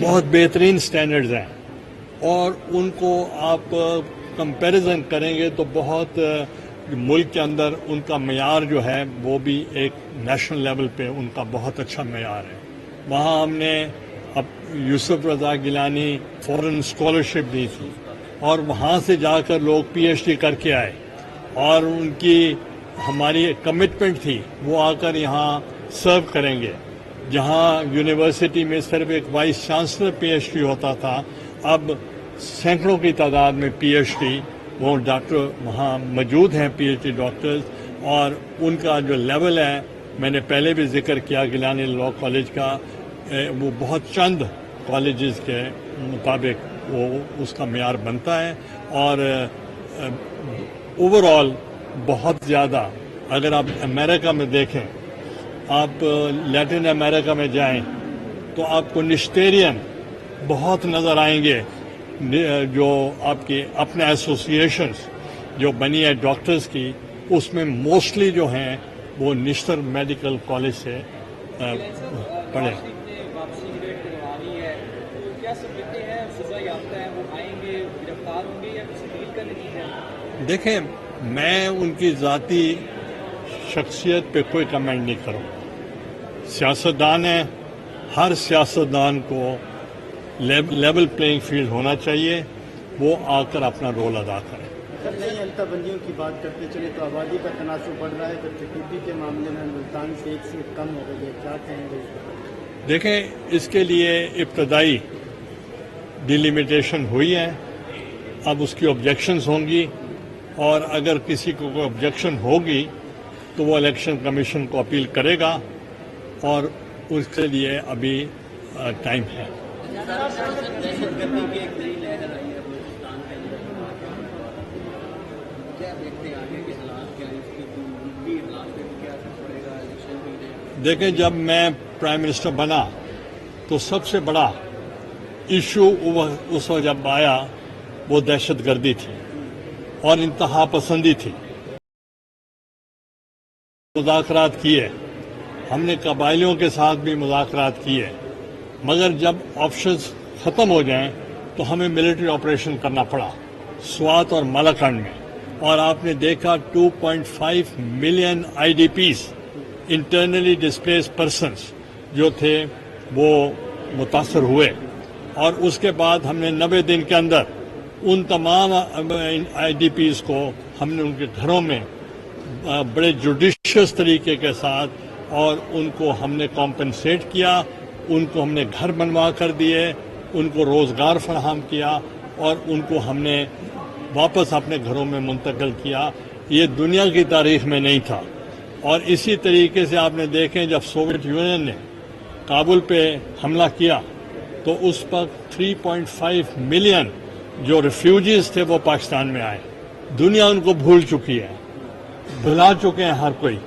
بہت بہترین سٹینڈرڈز ہیں، اور ان کو آپ کمپیریزن کریں گے تو بہت ملک کے اندر ان کا معیار جو ہے وہ بھی ایک نیشنل لیول پہ ان کا بہت اچھا معیار ہے۔ وہاں ہم نے اب یوسف رضا گیلانی فورن اسکالرشپ دی تھی، اور وہاں سے جا کر لوگ پی ایچ ڈی کر کے آئے، اور ان کی ہماری کمٹمنٹ تھی وہ آ کر یہاں سرو کریں گے۔ جہاں یونیورسٹی میں صرف ایک vice chancellor P H D ہوتا تھا، اب سینکڑوں کی تعداد میں پی ایچ ڈی وہ ڈاکٹر وہاں موجود ہیں، پی ایچ ڈی ڈاکٹرز، اور ان کا جو لیول ہے میں نے پہلے بھی ذکر کیا گیلانی لاء کالج کا، وہ بہت چند کالجز کے مطابق وہ اس کا معیار بنتا ہے، اور اوور آل بہت زیادہ اگر آپ امریکہ میں دیکھیں، آپ لیٹن امریکہ میں جائیں تو آپ کو نشٹیرین بہت نظر آئیں گے، جو آپ کی اپنے ایسوسیشنز جو بنی ہے ڈاکٹرز کی، اس میں موسٹلی جو ہیں وہ نشتر میڈیکل کالج سے پڑھے۔ دیکھیں، میں ان کی ذاتی شخصیت پہ کوئی کمنٹ نہیں کروں، سیاستدان ہیں، ہر سیاستدان کو لیول پلینگ فیلڈ ہونا چاہیے، وہ آ کر اپنا رول ادا کریں۔ سر، نئی حلقہ بندیوں کی بات کرتے چلے تو آبادی کا تناسب بڑھ رہا ہے، جبکہ ٹی پی کے معاملے میں ملتان سے 1 سیٹ کم ہو گئی ہے، کیا کہیں گے اس پر؟ دیکھیں، اس کے لیے ابتدائی ڈیلیمیٹیشن ہوئی ہے، اب اس کی آبجیکشنز ہوں گی، اور اگر کسی کو کوئی آبجیکشن ہوگی تو وہ الیکشن کمیشن کو اپیل کرے گا، اور اس کے لیے ابھی ٹائم ہے۔ دیکھیں، جب میں پرائم منسٹر بنا تو سب سے بڑا ایشو اس وقت جب آیا وہ دہشت گردی تھی اور انتہا پسندی تھی۔ مذاکرات کیے، ہم نے قبائلیوں کے ساتھ بھی مذاکرات کیے، مگر جب آپشنز ختم ہو جائیں تو ہمیں ملٹری آپریشن کرنا پڑا سوات اور مالاکنڈ میں، اور آپ نے دیکھا 2.5 million I D Ps, internally displaced persons جو تھے وہ متاثر ہوئے، اور اس کے بعد ہم نے 90 دن کے اندر ان تمام آئی ڈی پیز کو ہم نے ان کے گھروں میں بڑے جوڈیشیس طریقے کے ساتھ، اور ان کو ہم نے کمپنسیٹ کیا، ان کو ہم نے گھر بنوا کر دیے، ان کو روزگار فراہم کیا، اور ان کو ہم نے واپس اپنے گھروں میں منتقل کیا۔ یہ دنیا کی تاریخ میں نہیں تھا۔ اور اسی طریقے سے آپ نے دیکھیں، جب سوویت یونین نے کابل پہ حملہ کیا تو اس پر 3.5 ملین جو ریفیوجیز تھے وہ پاکستان میں آئے۔ دنیا ان کو بھول چکی ہے، بھلا چکے ہیں ہر کوئی،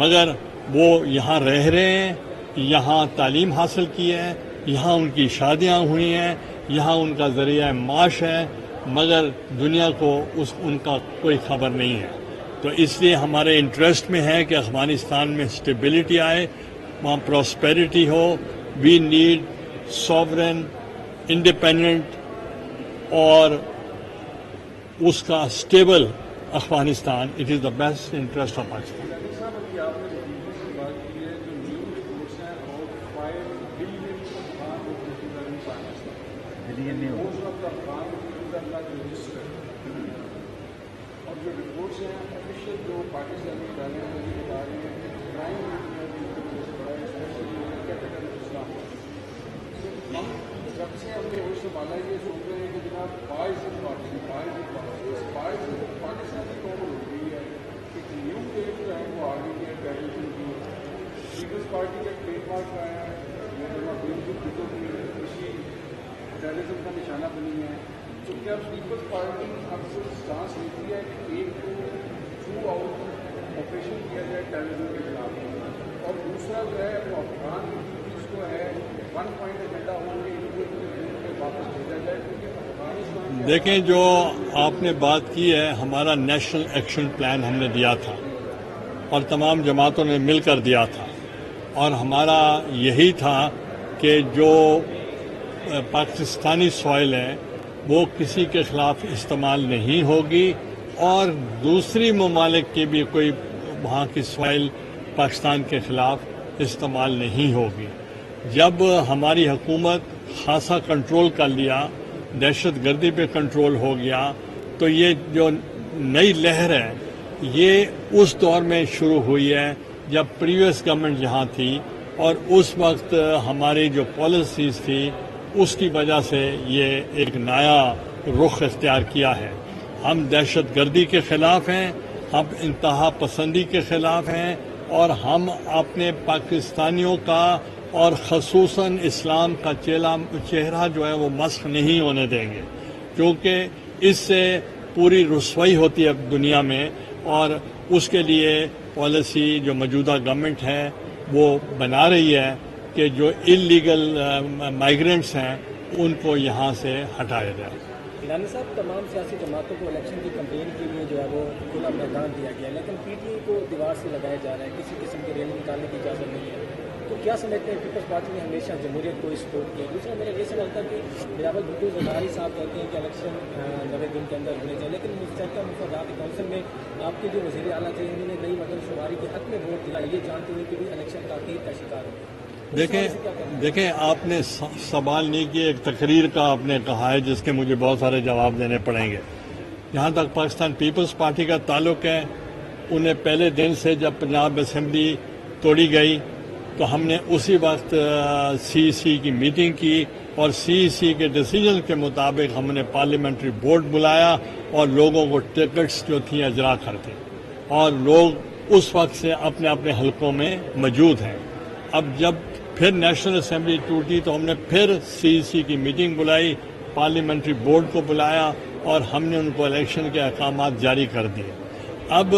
مگر وہ یہاں رہ رہے ہیں، یہاں تعلیم حاصل کی ہے، یہاں ان کی شادیاں ہوئی ہیں، یہاں ان کا ذریعہ معاش ہے، مگر دنیا کو ان کا کوئی خبر نہیں ہے۔ تو اس لیے ہمارے انٹرسٹ میں ہے کہ افغانستان میں اسٹیبلٹی آئے، وہاں پراسپیرٹی ہو۔ وی نیڈ سوورن، انڈیپینڈنٹ اور اس کا stable Afghanistan. It is the best interest of Pakistan. Party کا ٹریڈ مارک آیا ہے، ٹیررزم کا نشانہ بنی ہے، تو کیا پیپلز پارٹی اب سے سانس لیتی ہے کہ ایک تو تھرو آؤٹ آپریشن کیا جائے ٹیررزم کے خلاف، اور دوسرا جو ہے وہ افغان پیپلز کو ہے 1 پوائنٹ ایجنڈا ہونے کے واپس بھیجا جائے، کیونکہ افغانستان۔ دیکھیں، جو آپ نے بات کی ہے، ہمارا نیشنل ایکشن پلان ہم نے دیا تھا اور تمام جماعتوں نے مل کر دیا تھا، اور ہمارا یہی تھا کہ جو پاکستانی سوائل ہے وہ کسی کے خلاف استعمال نہیں ہوگی، اور دوسری ممالک کی بھی کوئی وہاں کی سوائل پاکستان کے خلاف استعمال نہیں ہوگی۔ جب ہماری حکومت خاصا کنٹرول کر لیا، دہشت گردی پہ کنٹرول ہو گیا، تو یہ جو نئی لہر ہے یہ اس دور میں شروع ہوئی ہے جب پریویس گورنمنٹ جہاں تھی، اور اس وقت ہماری جو پالیسیز تھی اس کی وجہ سے یہ ایک نیا رخ اختیار کیا ہے۔ ہم دہشت گردی کے خلاف ہیں، ہم انتہا پسندی کے خلاف ہیں، اور ہم اپنے پاکستانیوں کا اور خصوصاً اسلام کا چہرہ جو ہے وہ مسخ نہیں ہونے دیں گے، کیونکہ اس سے پوری رسوائی ہوتی ہے دنیا میں، اور اس کے لیے پالیسی جو موجودہ گورنمنٹ ہے وہ بنا رہی ہے کہ جو انلیگل مائیگرینٹس ہیں ان کو یہاں سے ہٹایا جائے۔ گیلانی صاحب، تمام سیاسی جماعتوں کو الیکشن کی کمپین کے لیے جو ہے وہ کھلا میدان دیا گیا ہے، لیکن پی ٹی آئی کو دیوار سے لگایا جا رہا ہے، کسی قسم کی ریلی نکالنے کی اجازت نہیں ہے، تو کیا سمجھتے ہیں پیپلز پارٹی نے ہمیشہ جمہوریت کو سپورٹ کیا؟ دوسرا میرا یہ سوال تھا کہ بلاول بھٹو زرداری صاحب کہتے ہیں کہ الیکشن 90 دن کے اندر ہونے چاہیے، لیکن مستحکم مفادات کونسل میں آپ کے جو وزیر اعلیٰ تھے انہوں نے نئی مردم شماری کے حق میں ووٹ دیا، یہ جانتے ہوئے کہ بھی الیکشن تاخیر کا شکار ہو۔ دیکھیں آپ نے سوال نہیں کیا، ایک تقریر کا آپ نے کہا ہے جس کے مجھے بہت سارے جواب دینے پڑیں گے۔ جہاں تک پاکستان پیپلز پارٹی کا تعلق ہے، انہیں پہلے دن سے جب پنجاب اسمبلی توڑی گئی تو ہم نے اسی وقت سی سی کی میٹنگ کی، اور سی سی کے ڈیسیجن کے مطابق ہم نے پارلیمنٹری بورڈ بلایا اور لوگوں کو ٹکٹس جو تھیں اجرا کرتے، اور لوگ اس وقت سے اپنے اپنے حلقوں میں موجود ہیں۔ اب جب پھر نیشنل اسمبلی ٹوٹی تو ہم نے پھر سی سی کی میٹنگ بلائی، پارلیمنٹری بورڈ کو بلایا، اور ہم نے ان کو الیکشن کے احکامات جاری کر دیے۔ اب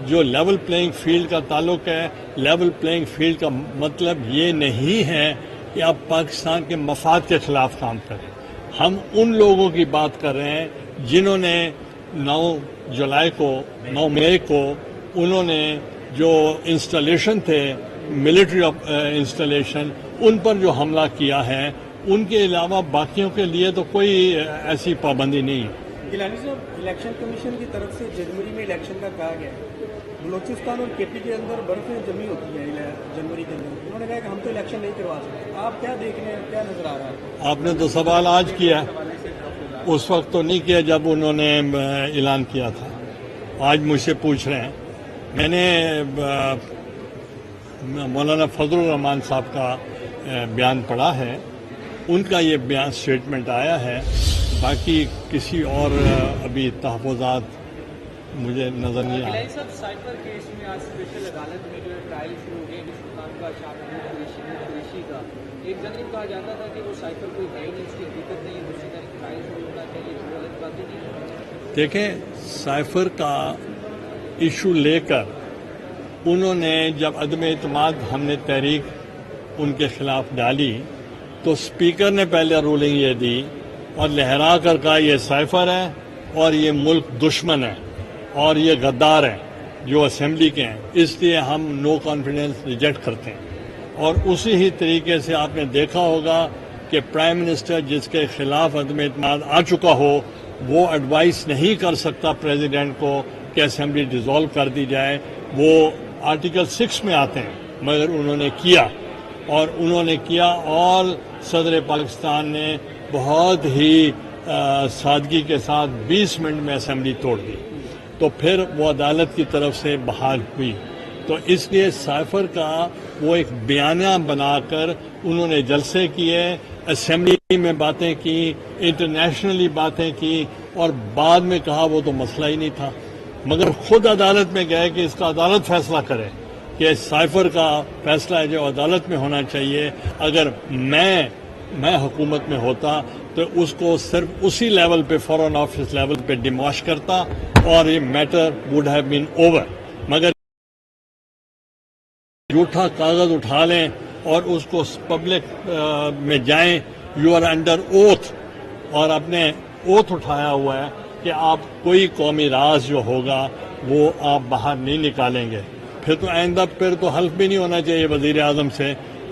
جو لیول پلینگ فیلڈ کا تعلق ہے، لیول پلینگ فیلڈ کا مطلب یہ نہیں ہے کہ آپ پاکستان کے مفاد کے خلاف کام کریں۔ ہم ان لوگوں کی بات کر رہے ہیں جنہوں نے 9 مئی کو انہوں نے جو انسٹالیشن تھے ملٹری انسٹالیشن، ان پر جو حملہ کیا ہے، ان کے علاوہ باقیوں کے لیے تو کوئی ایسی پابندی نہیں ہے۔ گیلانی صاحب، الیکشن کمیشن کی طرف سے جنوری میں الیکشن کا کہا گیا ہے، بلوچستان اور کے پی کے اندر برفیں جمی ہوتی ہیں جنوری کے اندر، انہوں نے کہا کہ ہم تو الیکشن نہیں کروا سکتے، آپ کیا دیکھ رہے ہیں، کیا نظر آ رہا ہے؟ آپ نے تو سوال آج کیا، اس وقت تو نہیں کیا جب انہوں نے اعلان کیا تھا، آج مجھ سے پوچھ رہے ہیں۔ میں نے مولانا فضل الرحمان صاحب کا بیان پڑھا ہے، ان کا یہ بیان اسٹیٹمنٹ آیا ہے، باقی کسی اور ابھی تحفظات مجھے نظر نہیں آیا۔ صاحب، سائفر کیس میں آج اسپیشل عدالت میں جو ٹرائل شروع ہو گئے ہندوستان کا قریشی کا، ایک جانب کہا جاتا تھا کہ وہ سائفر کوئی ہے نہیں، اس کی حقیقت نہیں ہے، دوسری طرف ٹرائل شروع ہونا چاہیے، جو غلط باتیں نہیں۔ دیکھیں، سائفر کا ایشو لے کر انہوں نے جب عدم اعتماد ہم نے تحریک ان کے خلاف ڈالی تو اسپیکر نے پہلے رولنگ یہ دی اور لہرا کر کہا یہ سائفر ہے اور یہ ملک دشمن ہے اور یہ غدار ہے جو اسمبلی کے ہیں، اس لیے ہم نو کانفیڈنس ریجیکٹ کرتے ہیں۔ اور اسی ہی طریقے سے آپ نے دیکھا ہوگا کہ پرائم منسٹر جس کے خلاف عدم اعتماد آ چکا ہو وہ ایڈوائس نہیں کر سکتا پریزیڈنٹ کو کہ اسمبلی ڈیزالو کر دی جائے، وہ آرٹیکل 6 میں آتے ہیں، مگر انہوں نے کیا اور صدر پاکستان نے بہت ہی سادگی کے ساتھ 20 منٹ میں اسمبلی توڑ دی، تو پھر وہ عدالت کی طرف سے بحال ہوئی۔ تو اس لیے سائفر کا وہ ایک بیانیہ بنا کر انہوں نے جلسے کیے، اسمبلی میں باتیں کی، انٹرنیشنلی باتیں کی، اور بعد میں کہا وہ تو مسئلہ ہی نہیں تھا، مگر خود عدالت میں گئے کہ اس کا عدالت فیصلہ کرے کہ سائفر کا فیصلہ ہے جو عدالت میں ہونا چاہیے۔ اگر میں حکومت میں ہوتا تو اس کو صرف اسی لیول پہ، فارن آفس لیول پہ ڈیماش کرتا اور یہ matter would have been over, مگر جھوٹا کاغذ اٹھا لیں اور اس کو پبلک میں جائیں، یو آر انڈر اوتھ، اور اپنے اوتھ اٹھایا ہوا ہے کہ آپ کوئی قومی راز جو ہوگا وہ آپ باہر نہیں نکالیں گے، پھر تو آئندہ تو حلف بھی نہیں ہونا چاہیے وزیر اعظم سے